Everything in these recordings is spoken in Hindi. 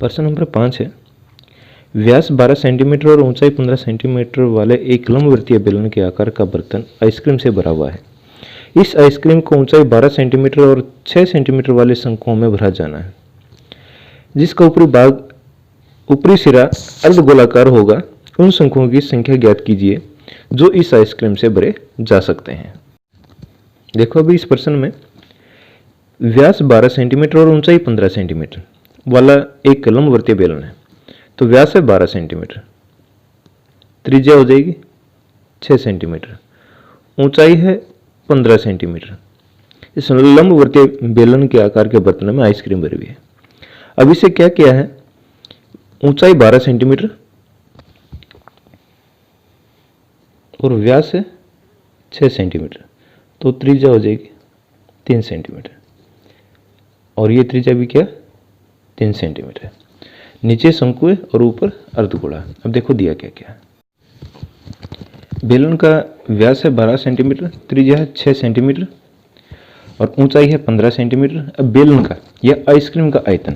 प्रश्न नंबर 5 है। व्यास 12 सेंटीमीटर और ऊंचाई 15 सेंटीमीटर वाले एक लंबवर्तीय बेलन के आकार का बर्तन आइसक्रीम से भरा हुआ है। इस आइसक्रीम को ऊंचाई 12 सेंटीमीटर और 6 सेंटीमीटर वाले शंकुओं में भरा जाना है, जिसका ऊपरी सिरा अर्धगोलाकार होगा। उन शंकुओं की संख्या ज्ञात कीजिए जो इस आइसक्रीम से भरे जा सकते हैं। देखो अभी इस प्रश्न में व्यास 12 सेंटीमीटर और ऊंचाई 15 सेंटीमीटर वाला एक लंबवर्तीय बेलन है। तो व्यास है 12 सेंटीमीटर, त्रिज्या हो जाएगी 6 सेंटीमीटर, ऊंचाई है 15 सेंटीमीटर। इस लंबवर्तीय बेलन के आकार के बर्तन में आइसक्रीम भरी हुई है। अब इसे क्या किया है, ऊंचाई 12 सेंटीमीटर और व्यास है 6 सेंटीमीटर, तो त्रिज्या हो जाएगी 3 सेंटीमीटर और ये त्रिज्या भी क्या 3 सेंटीमीटर। नीचे शंकु है और ऊपर अर्धगोला। अब देखो दिया क्या क्या है। बेलन का व्यास है 12 सेंटीमीटर, त्रिज्या है 6 सेंटीमीटर और ऊंचाई है 15 सेंटीमीटर। अब बेलन का या आइसक्रीम का आयतन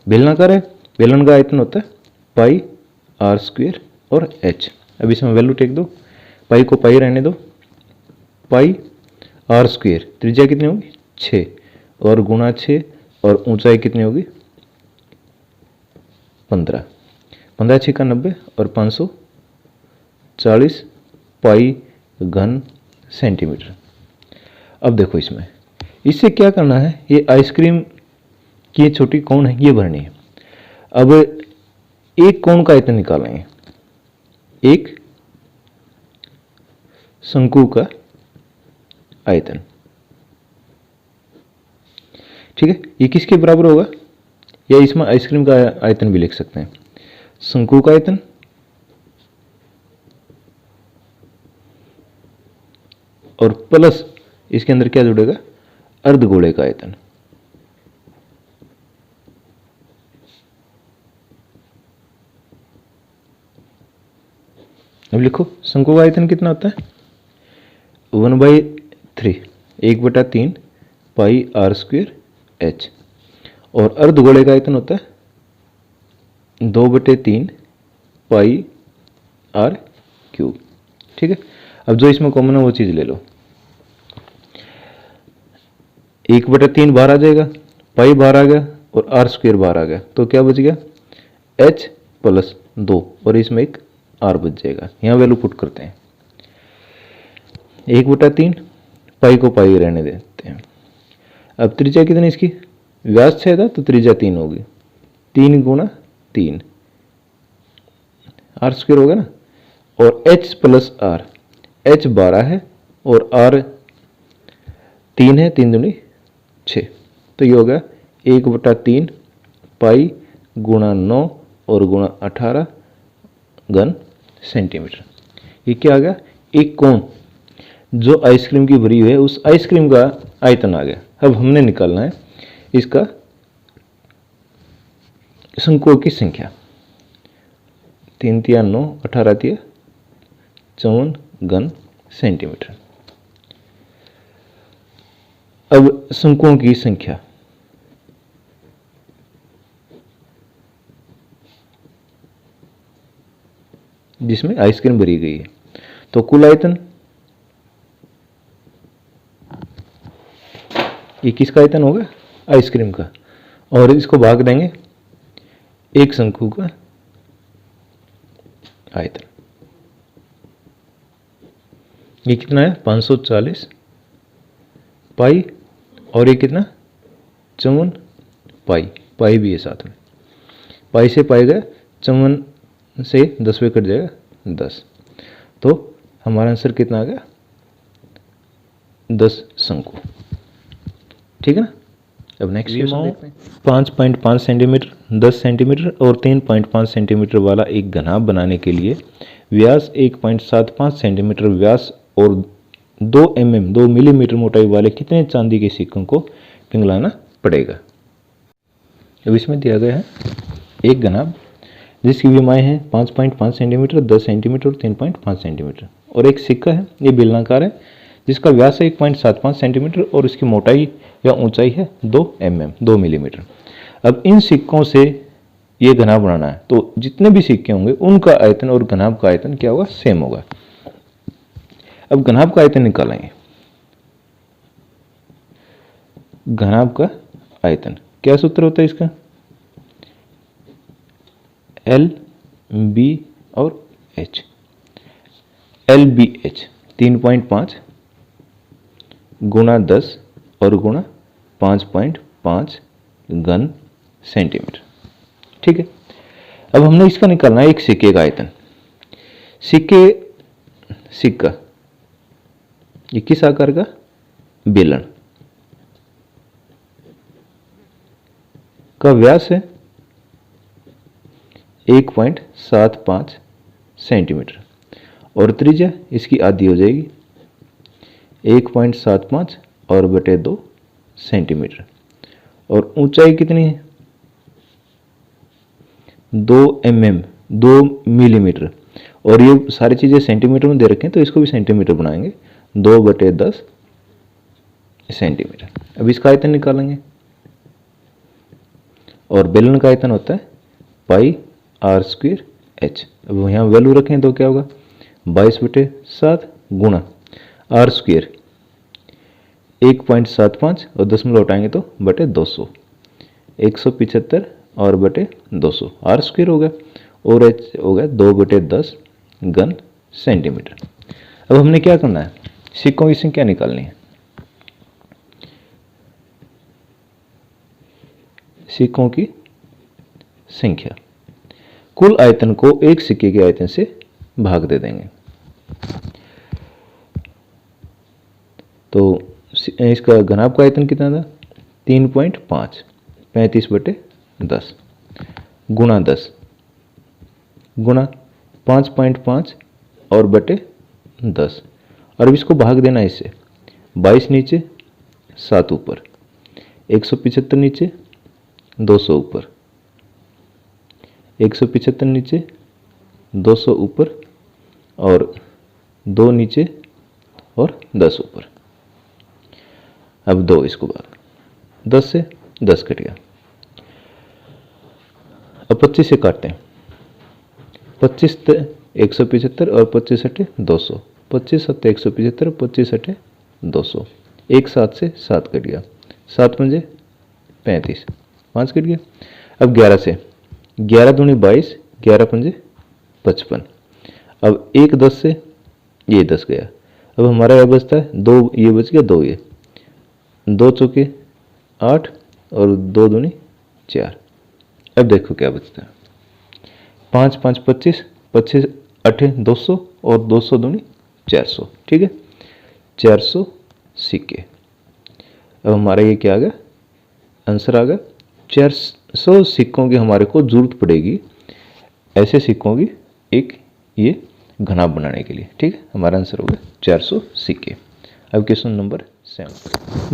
बेलनाकार है, बेलन का आयतन होता है पाई आर स्क्वायर और एच। अब इसमें वैल्यू टेक दो, पाई को पाई रहने दो, पाई आर स्क्वायर, त्रिज्या कितनी होगी 6 और गुणा 6 और ऊंचाई कितनी होगी 15, 15 6 का 90 और 540 पाई घन सेंटीमीटर। अब देखो इसमें इससे क्या करना है, ये आइसक्रीम की ये छोटी कोण है ये भरनी है। अब एक कोण का आयतन निकालेंगे, एक शंकु का आयतन, ठीक है। ये किसके बराबर होगा, या इसमें आइसक्रीम का आयतन भी लिख सकते हैं, शंकु का आयतन और प्लस इसके अंदर क्या जुड़ेगा, अर्धगोले का आयतन। अब लिखो शंकु का आयतन कितना होता है 1/3, 1/3 पाई आर स्क्वायर एच और अर्धगोले का आयतन होता है 2/3 पाई आर क्यूब, ठीक है। अब जो इसमें कॉमन है वो चीज ले लो, 1/3 बाहर आ जाएगा, पाई बाहर आ गया और आर स्क्वायर बाहर आ गया, तो क्या बच गया एच प्लस 2 और इसमें एक आर बच जाएगा। यहाँ वैल्यू पुट करते हैं, 1/3 पाई को पाई रहने देते हैं। अब त्रिज्या कितनी इसकी, व्यास 6 था तो त्रिज्या 3 होगी, 3 गुणा 3 आर स्क्वायर होगा ना, और एच प्लस आर, एच 12 है और आर 3 है, 3 दूनी 6, तो ये हो गया 1/3 पाई गुणा 9 और गुणा 18 घन सेंटीमीटर। ये क्या आ गया, एक कोण जो आइसक्रीम की भरी हुई है उस आइसक्रीम का आयतन आ गया। अब हमने निकालना है इसका शंकुओं की संख्या, 3 तिया 9, 18 तिया 54 घन सेंटीमीटर। अब शंकुओं की संख्या, जिसमें आइसक्रीम भरी गई है, तो कुल आयतन, ये किसका आयतन होगा आइसक्रीम का, और इसको भाग देंगे एक शंकु का आयतन। ये कितना है 540 पाई और ये कितना 54 पाई, पाई भी है साथ में, पाई से पाई गया 54 से 10 पे कट जाएगा 10, तो हमारा आंसर कितना आ गया 10 शंकु, ठीक है ना। अब नेक्स्ट क्वेश्चन देखते हैं। 5.5 सेंटीमीटर, 10 सेंटीमीटर और 3.5 सेंटीमीटर वाला एक घनाभ बनाने के लिए व्यास 1.75 सेंटीमीटर व्यास और 2 मिलीमीटर मोटाई वाले कितने चांदी के सिक्कों को पिघलाना पड़ेगा। अब इसमें दिया गया है एक घनाभ जिसकी विमाएँ हैं 5.5 सेंटीमीटर, 10 सेंटीमीटर और 3.5 सेंटीमीटर, और एक सिक्का है ये बेलनाकार है जिसका व्यास है 1.75 सेंटीमीटर और इसकी मोटाई या ऊंचाई है 2 मिलीमीटर। अब इन सिक्कों से ये घनाभ बनाना है, तो जितने भी सिक्के होंगे उनका आयतन और घनाभ का आयतन क्या होगा, सेम होगा। अब घनाभ का आयतन निकालेंगे। घनाभ का आयतन क्या सूत्र होता है इसका, एल बी और एच। एल बी एच 3.5 गुणा 10 और गुणा 5.5 घन सेंटीमीटर। ठीक है, अब हमने इसका निकालना है एक सिक्के का आयतन। सिक्का ये किस आकार का, बेलन का व्यास है 1.75 सेंटीमीटर और त्रिज्या इसकी आधी हो जाएगी 1.75 और बटे 2 सेंटीमीटर, और ऊंचाई कितनी है 2 मिलीमीटर, और ये सारी चीजें सेंटीमीटर में दे रखे हैं तो इसको भी सेंटीमीटर बनाएंगे, 2/10 सेंटीमीटर। अब इसका आयतन निकालेंगे, और बेलन का आयतन होता है πr² h। अब यहाँ वैल्यू रखें तो क्या होगा 22/7 गुणा r², 1.75 और दशमलव उठाएंगे तो बटे 200, 175 और बटे 200, r² हो गया और h हो गया 2/10 घन सेंटीमीटर। अब हमने क्या करना है, सिक्कों की संख्या निकालनी है। सिक्कों की संख्या, कुल आयतन को एक सिक्के के आयतन से भाग दे देंगे। तो इसका घनाभ का आयतन कितना था 3.5, 35/10 गुणा 10 गुणा 5.5 और बटे 10, और अब इसको भाग देना है इससे, 22 नीचे 7 ऊपर, 175 नीचे 200 ऊपर, 175 नीचे 200 ऊपर और 2 नीचे और 10 ऊपर। अब 2 इसको भाग, 10 से 10 कट गया। अब 25 से काटते हैं, 25 175 और 25 अठे 200, 25 7 175, 25 अठे 200, एक 7 से 7 कट गया, 7 पंजे 35, 5 कट गया। अब 11 से, 11 दूनी 22, 11 पंजे 55। अब एक 10 से ये 10 गया, अब हमारा यह बचता है 2, ये बच गया 2, ये 2 चौके 8 और 2 दूनी 4। अब देखो क्या बचता है, 5 5 25, 25 अठे 200 और 200 दूनी 400। ठीक है, 400 सिक्के। अब हमारा ये क्या आ गया, आंसर आ गया 400 सिक्कों की हमारे को जरूरत पड़ेगी, ऐसे सिक्कों की एक ये घनाभ बनाने के लिए। ठीक है, हमारा आंसर हो गया 400 सिक्के। अब क्वेश्चन नंबर 7,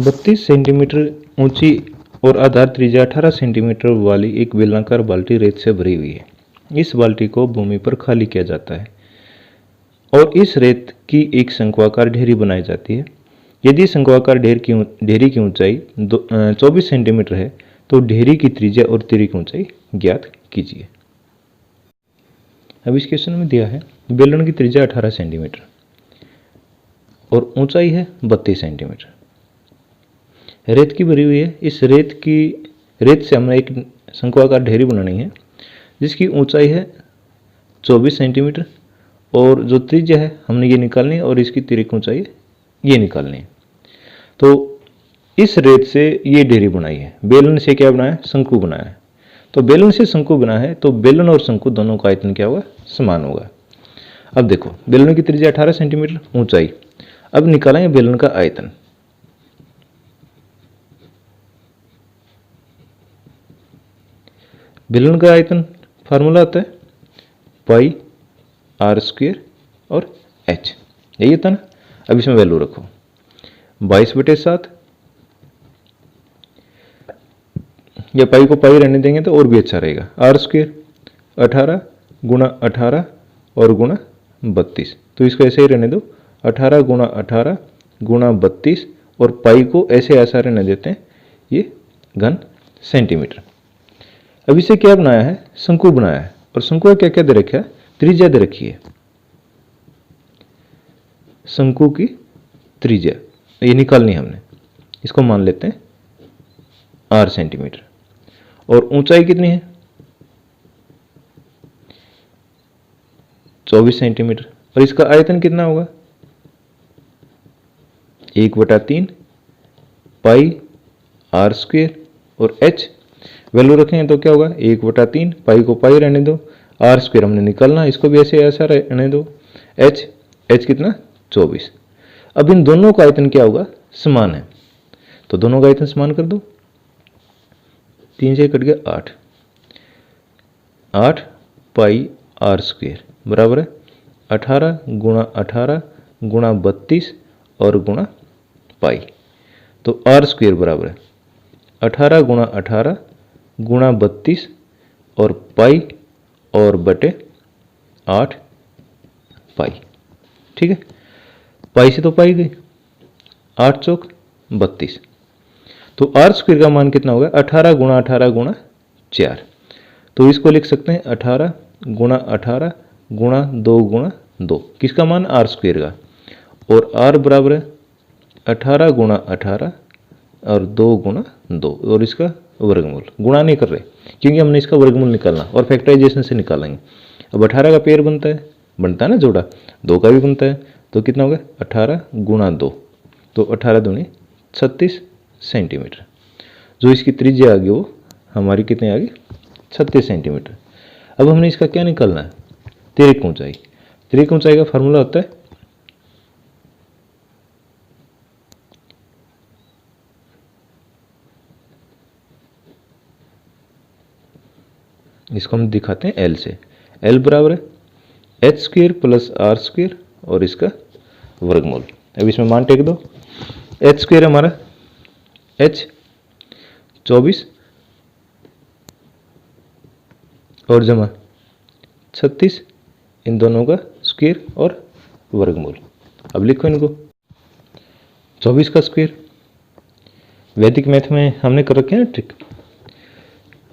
32 सेंटीमीटर ऊंची और आधार त्रिज्या 18 सेंटीमीटर वाली एक बेलनाकार बाल्टी रेत से भरी हुई है। इस बाल्टी को भूमि पर खाली किया जाता है और इस रेत की एक शंक्वाकार ढेरी बनाई जाती है। यदि शंक्वाकार ढेरी की ऊंचाई 24 सेंटीमीटर है तो ढेरी की त्रिज्या और तिर्य की ऊंचाई ज्ञात कीजिए। अब इस क्वेश्चन में दिया है बेलन की त्रिज्या 18 सेंटीमीटर और ऊंचाई है 32 सेंटीमीटर, रेत की भरी हुई है। इस रेत से हमें एक शंक्वाकार ढेरी बनानी है जिसकी ऊंचाई है 24 सेंटीमीटर और जो त्रिज्या है हमने ये निकालनी है और इसकी तिर्यक ऊंचाई ये निकालनी है। तो इस रेत से ये ढेरी बनाई है, बेलन से क्या बनाया, शंकु बनाया है। तो बेलन से शंकु बना है तो बेलन और शंकु दोनों का आयतन क्या होगा, समान होगा। अब देखो बेलन की त्रिज्या 18 सेंटीमीटर, ऊंचाई, अब निकालेंगे बेलन का आयतन। बेलन का आयतन फार्मूला आता है πr² और h, यही होता ना। अब इसमें वैल्यू रखो, 22/7, या पाई को पाई रहने देंगे तो और भी अच्छा रहेगा, r² 18 गुणा 18 और गुणा 32, तो इसको ऐसे ही रहने दो, 18 गुणा 18 गुणा 32 और पाई को ऐसे ऐसा रहने देते हैं, ये घन सेंटीमीटर। अब इसे क्या बनाया है, शंकु बनाया है, और शंकु का क्या क्या दे रखा है, त्रिज्या दे रखी है। शंकु की त्रिज्या ये निकालनी है हमने, इसको मान लेते हैं r सेंटीमीटर, और ऊंचाई कितनी है 24 सेंटीमीटर, और इसका आयतन कितना होगा 1/3 पाई r स्क्वेयर, और h वैल्यू रखेंगे तो क्या होगा 1/3 पाई को पाई रहने दो, r स्क्वेयर हमने निकालना, इसको भी ऐसे ऐसा रहने दो, h कितना 24। अब इन दोनों का आयतन क्या होगा, समान है, तो दोनों का आयतन समान कर दो, 3 से कट गया 8 पाई r स्क्वेयर बराबर है 18 गुणा 18 गुणा 32 और गुणा पाई, तो r स्क्वेयर बराबर है 18 गुणा 18 गुणा 32 और पाई और बटे 8 पाई। ठीक है, पाई से तो पाई गई, 8 चौक 32, तो r स्क्वेयर का मान कितना होगा 18 गुणा 4, तो इसको लिख सकते हैं 18 गुणा 2 किसका मान r स्क्वेयर का, और r बराबर है 18 गुणा 18 और 2 और इसका वर्गमूल, गुणा नहीं कर रहे क्योंकि हमने इसका वर्गमूल निकालना और फैक्टराइजेशन से निकालेंगे। अब 18 का पेयर बनता है ना जोड़ा, 2 का भी बनता है, तो कितना होगा 18 गुणा 2, तो 18 दूनी 36 सेंटीमीटर। जो इसकी त्रिज्या आ गई वो हमारी कितनी आ गई 36 सेंटीमीटर। अब हमने इसका क्या निकालना है, तिर्यक ऊंचाई। तिर्यक ऊंचाई का फार्मूला होता है इसको हम दिखाते हैं L से, L बराबर है h square plus r square और इसका वर्गमूल। अब इसमें मान टेक दो, h स्क्वेयर हमारा h 24 और जमा 36, इन दोनों का स्क्वेयर और वर्गमूल। अब लिखो इनको, 24 का स्क्वेयर वैदिक मैथ में हमने कर रखे हैं ट्रिक,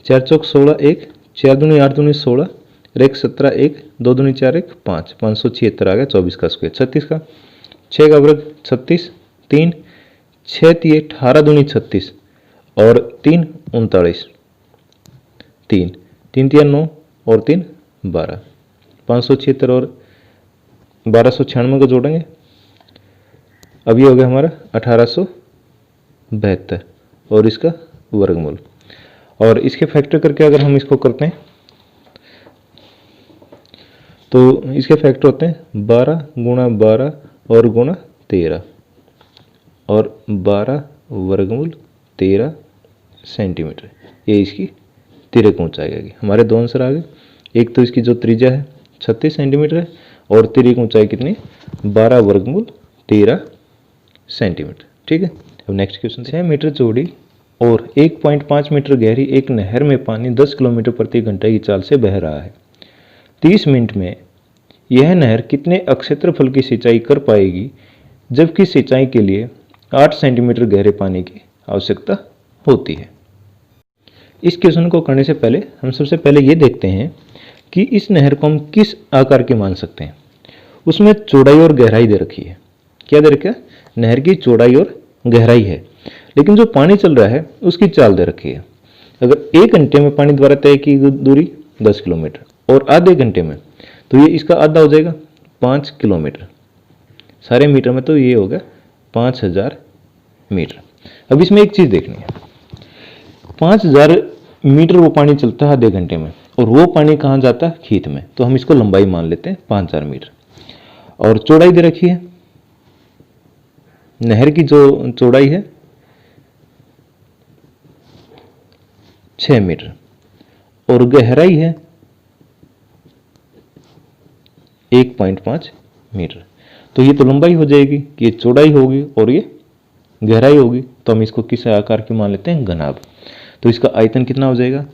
4 चौक 16 1, 4 दूनी 8 दूनी 16, 1 17 1, 2 दूनी 4 1 5, 576 आ गया 24 का स्क्वेयर। 36 का 6 का वर्ग 36, 3 6 3 18 दूनी 36 और 3 39, 3 3 3 9 और 3 12, 576 और 1296 को जोड़ेंगे, अब ये हो गया हमारा 1872 और इसका वर्गमूल। और इसके फैक्टर करके अगर हम इसको करते हैं तो इसके फैक्टर होते हैं 12 गुणा 12 और गुणा 13 और 12 वर्गमूल 13 सेंटीमीटर, ये इसकी तिर्यक ऊंचाई आएगी। हमारे दो आंसर आ गए, एक तो इसकी जो त्रिज्या है 36 सेंटीमीटर है और तिर्यक ऊंचाई कितनी 12 वर्गमूल 13 सेंटीमीटर। ठीक है, अब नेक्स्ट क्वेश्चन, 6 मीटर चौड़ी और 1.5 मीटर गहरी एक नहर में पानी 10 किलोमीटर प्रति घंटे की चाल से बह रहा है। 30 मिनट में यह नहर कितने अक्षेत्रफल की सिंचाई कर पाएगी, जबकि सिंचाई के लिए 8 सेंटीमीटर गहरे पानी की आवश्यकता होती है। इस क्वेश्चन को करने से पहले हम सबसे पहले ये देखते हैं कि इस नहर को हम किस आकार की मान सकते हैं। उसमें चौड़ाई और गहराई दे रखी है, क्या दे रखा है, नहर की चौड़ाई और गहराई है, लेकिन जो पानी चल रहा है उसकी चाल दे रखी है। अगर 1 घंटे में पानी द्वारा तय की दूरी 10 किलोमीटर और आधे घंटे में, तो ये इसका आधा हो जाएगा 5 किलोमीटर, सारे मीटर में तो ये हो गया 5000 मीटर। अब इसमें एक चीज़ देखनी है, 5000 मीटर वो पानी चलता है आधे घंटे में और वो पानी कहाँ जाता है, खेत में, तो हम इसको लंबाई मान लेते हैं 5000 मीटर। और चौड़ाई दे रखी है, नहर की जो चौड़ाई है 6 मीटर और गहराई है 1.5 मीटर, तो ये तो लंबाई हो जाएगी कि ये चौड़ाई होगी और ये गहराई होगी, तो हम इसको किस आकार की मान लेते हैं, घनाभ। तो इसका आयतन कितना हो जाएगा,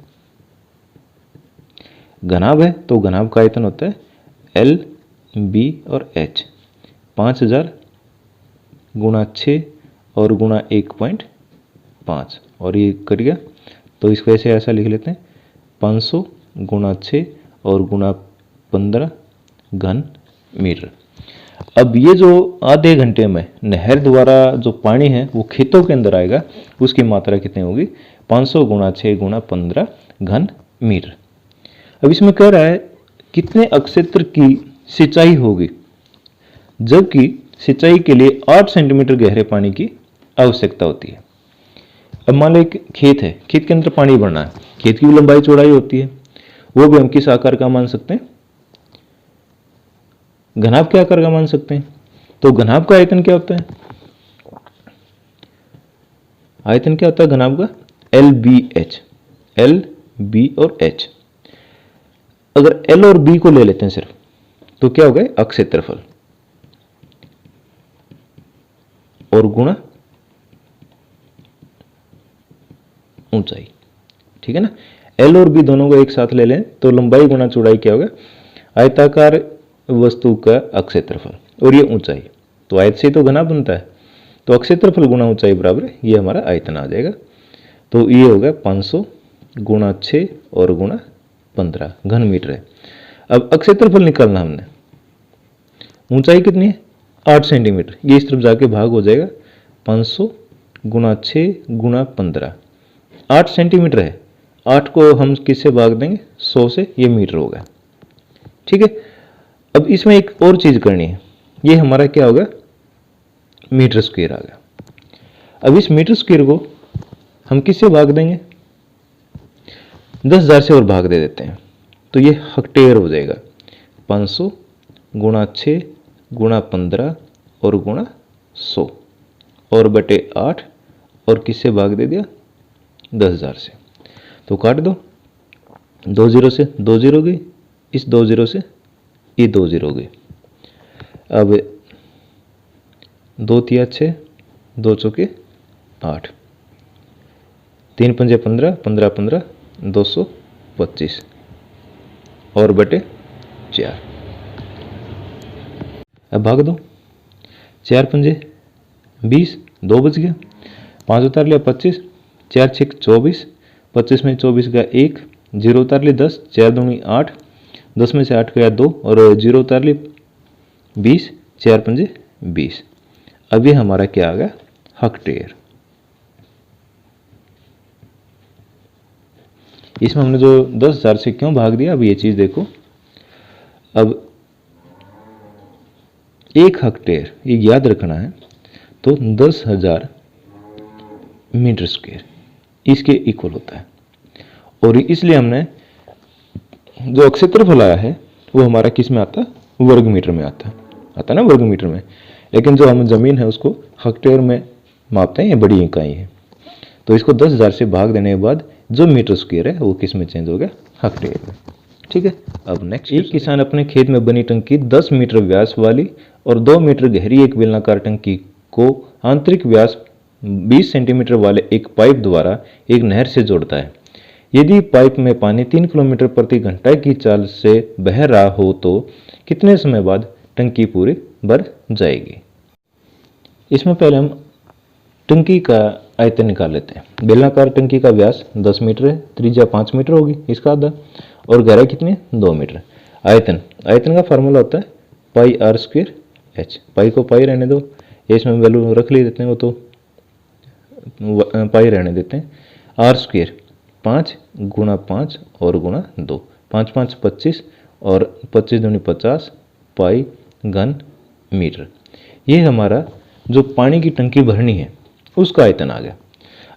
घनाभ है तो घनाभ का आयतन होता है L B और H, 5000 गुणा 6 और गुणा 1.5 और ये कट गया, तो इसको ऐसे ऐसा लिख लेते हैं 500 गुणा 6 और गुणा 15 घन मीटर। अब ये जो आधे घंटे में नहर द्वारा जो पानी है वो खेतों के अंदर आएगा, उसकी मात्रा कितनी होगी? 500 गुणा 6 गुणा 15 घन मीटर। अब इसमें कह रहा है कितने अक्षेत्र की सिंचाई होगी, जबकि सिंचाई के लिए 8 सेंटीमीटर गहरे पानी की आवश्यकता होती है। अब मान लो एक खेत है, खेत के अंदर पानी भरना है, खेत की भी लंबाई चौड़ाई होती है, वो भी हम किस आकार का मान सकते हैं? घनाभ के आकार का मान सकते हैं। तो घनाभ का आयतन क्या होता है? आयतन क्या होता है घनाभ का? L B H. L B और एच। अगर एल और बी को ले लेते हैं सिर्फ, तो क्या हो गए? अक्षेत्रफल और गुणा ऊंचाई। ठीक है ना? एल और बी दोनों को एक साथ ले लें तो लंबाई गुणा चौड़ाई क्या होगा? आयताकार वस्तु का अक्षेत्रफल और ये ऊंचाई। तो आयत से तो घना बनता है, तो अक्षेत्रफल गुणा ऊंचाई बराबर ये हमारा आयतन आ जाएगा। तो ये होगा 500 गुणा 6 और गुणा 15 घन मीटर है। अब अक्षेत्रफल निकालना हमने, ऊंचाई कितनी है? 8 सेंटीमीटर। ये इस तरफ जाके भाग हो जाएगा, 500 गुणा 6 गुणा 15, 8 सेंटीमीटर है। 8 को हम किससे भाग देंगे? 100 से, ये मीटर होगा। ठीक है। अब इसमें एक और चीज करनी है, ये हमारा क्या होगा? मीटर स्क्वायर आ गया। अब इस मीटर स्क्वायर को हम किससे भाग देंगे? 10,000 से और भाग दे देते हैं, तो ये हेक्टेयर हो जाएगा। 500 गुणा 6 गुणा 15 और गुणा 100 और बटे 8 और किससे भाग दे दिया? 10,000 से। तो काट दो, 2 जीरो से 2 जीरो गई, इस 2 जीरो से ये 2 जीरो गई। अब 2 तिया 6, 2 चौके 8, 3 पंजे 15, 15 15 225 और बटे 4। अब भाग दो, 4 पंजे 20, 2 बच गया, 5 उतार लिया 25, 4 6 24, 25 में 24 का 1, 0 उतार लिया 10, 4 दूनी 8, 10 में से 8 गया 2 और 0 उतार ली 20, 4 पंजे 20। अब ये हमारा क्या आ गया? हेक्टेयर। इसमें हमने जो 10,000 से क्यों भाग दिया, अब ये चीज देखो। अब 1 हेक्टेयर ये याद रखना है, तो 10,000 मीटर स्क्वायर इसके इक्वल होता है। और इसलिए हमने जो क्षेत्रफल आया है वो हमारा किस में आता है? वर्ग मीटर में आता है ना, वर्ग मीटर में। लेकिन जो हम जमीन है उसको हेक्टेयर में मापते हैं, ये बड़ी इकाई है। तो इसको 10,000 से भाग देने के बाद जो मीटर स्क्वायर है वो किस में चेंज हो गया? हेक्टेयर में। ठीक है। अब नेक्स्ट, एक किसान अपने खेत में बनी टंकी 10 मीटर व्यास वाली और 2 मीटर गहरी एक बेलनाकार टंकी को आंतरिक व्यास 20 सेंटीमीटर वाले एक पाइप द्वारा एक नहर से जोड़ता है। यदि पाइप में पानी 3 किलोमीटर प्रति घंटा की चाल से बह रहा हो तो कितने समय बाद टंकी पूरी भर जाएगी? इसमें पहले हम टंकी का आयतन निकाल लेते हैं। बेलनाकार टंकी का व्यास 10 मीटर है, त्रिज्या 5 मीटर होगी इसका आधा, और गहराई कितनी है? 2 मीटर। आयतन का फार्मूला होता है पाई आर स्क्वायर एच। पाई को पाई रहने दो, इसमें वैल्यू रख ले देते हैं, वो तो पाई रहने देते हैं। आर स्क्वायर 5 गुणा 5 और गुणा 2, 5 5 25 और 25 दूनी 50 पाई घन मीटर। ये हमारा जो पानी की टंकी भरनी है उसका आयतन आ गया।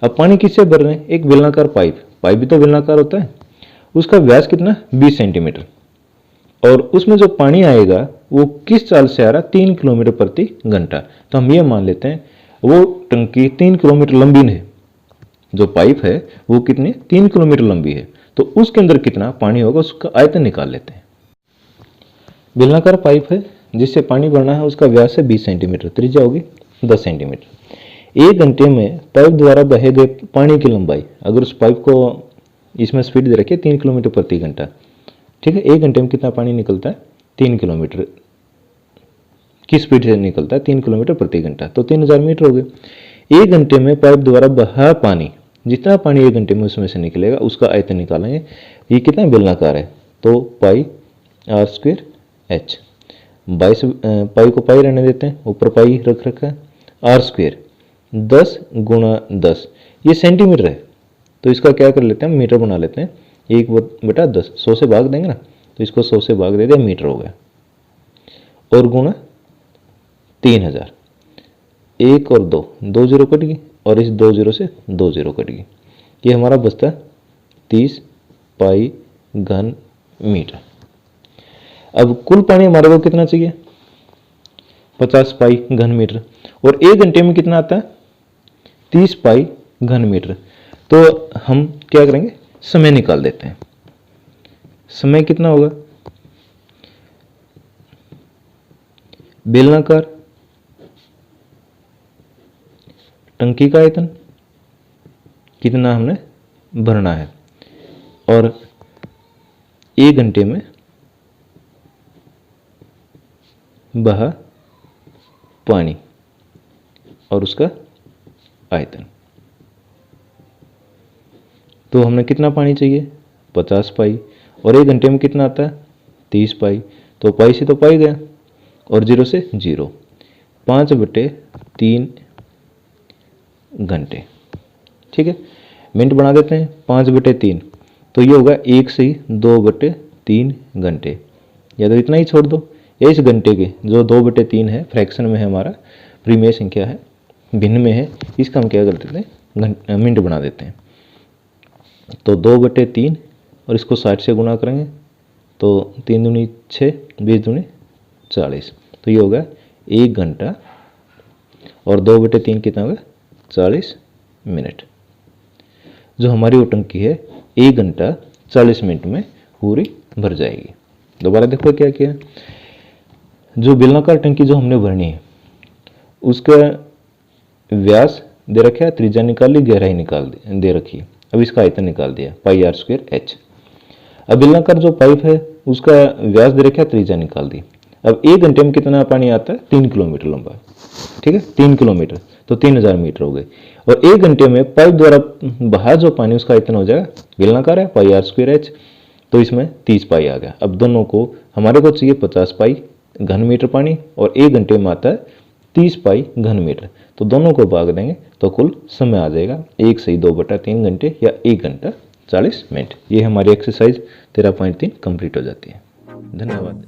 अब पानी किससे भर रहे हैं? एक बेलनाकार पाइप भी तो बेलनाकार होता है, उसका व्यास कितना? 20 सेंटीमीटर। और उसमें जो पानी आएगा वो किस चाल से आ रहा? 3 किलोमीटर प्रति घंटा। तो हम ये मान लेते हैं वो टंकी 3 किलोमीटर लंबी है, जो पाइप है वो कितनी? 3 किलोमीटर लंबी है। तो उसके अंदर कितना पानी होगा उसका आयतन निकाल लेते हैं। बेलनाकार पाइप है जिससे पानी भरना है, उसका व्यास है 20 सेंटीमीटर, त्रिज्या होगी 10 सेंटीमीटर। 1 घंटे में पाइप द्वारा बहे गए पानी की लंबाई, अगर उस पाइप को इसमें स्पीड दे रखी है 3 किलोमीटर प्रति घंटा, ठीक है। 1 घंटे में कितना पानी निकलता है? 3 किलोमीटर की स्पीड से निकलता है, 3 किलोमीटर प्रति घंटा, तो 3000 मीटर हो गए। 1 घंटे में पाइप द्वारा बहा पानी, जितना पानी 1 घंटे में उसमें से निकलेगा उसका आयतन निकालेंगे। ये कितना बेलनाकार है, तो पाई आर स्क्वायर एच। 22 पाई को पाई रहने देते हैं, ऊपर पाई रख रखा है। आर स्क्वायर 10 गुणा 10, ये सेंटीमीटर है, तो इसका क्या कर लेते हैं, मीटर बना लेते हैं। 1/10, 100 से भाग देंगे ना, तो इसको 100 से भाग दे दिया, मीटर हो गया। और गुणा 3000, 1 और 2, 2 जीरो कट गई, और इस 2 जीरो से 2 जीरो कट गई। ये हमारा बचता 30 पाई घन मीटर। अब कुल पानी हमारे को कितना चाहिए, 50 पाई घन मीटर, और 1 घंटे में कितना आता है, 30 पाई घन मीटर। तो हम क्या करेंगे, समय निकाल देते हैं। समय कितना होगा, बेलनाकार टंकी का आयतन कितना हमने भरना है, और 1 घंटे में बहा पानी और उसका आयतन। तो हमने कितना पानी चाहिए, 50 पाई, और 1 घंटे में कितना आता है, 30 पाई। तो पाई से तो पाई गया, और 0 से 0, 5/3 घंटे। ठीक है, मिनट बना देते हैं, 5/3, तो ये होगा 1 से 2/3 घंटे, या तो इतना ही छोड़ दो, या इस घंटे के जो 2/3 है, फ्रैक्शन में है हमारा, परिमेय संख्या है, भिन्न में है, इसका हम क्या कर देते हैं, मिनट बना देते हैं। तो 2/3, और इसको 60 से गुणा करेंगे, तो 3 दूनी 6, 20 दूनी 40, तो ये होगा 1 घंटा, और 2/3 कितना होगा, 40 मिनट। जो हमारी वो टंकी है 1 घंटा 40 मिनट में पूरी भर जाएगी। दोबारा देखो क्या किया, जो बेलनाकार टंकी जो हमने भरनी है, उसका व्यास दे रखा है, त्रिज्या निकाल ली, गहराई निकाल दे रखी है। अब इसका आयतन निकाल दिया, पाई आर स्क्वायर एच। अब बेलनाकार जो पाइप है उसका व्यास दे रखा है, त्रिज्या निकाल दी। अब 1 घंटे में कितना पानी आता है, 3 किलोमीटर लंबा। ठीक है, 3 किलोमीटर तो 3000 मीटर हो गए, और 1 घंटे में पाइप द्वारा बहा जो पानी उसका आयतन हो जाएगा, बेलनाकार है, पाई आर स्क्वायर एच, तो इसमें 30 पाई आ गया। अब दोनों को हमारे को चाहिए 50 पाई घन मीटर पानी, और 1 घंटे में आता है 30 पाई घन मीटर, तो दोनों को भाग देंगे तो कुल समय आ जाएगा 1 से 2/3 घंटे, या 1 घंटा 40 मिनट। ये हमारी एक्सरसाइज 13.3 कंप्लीट हो जाती है। धन्यवाद।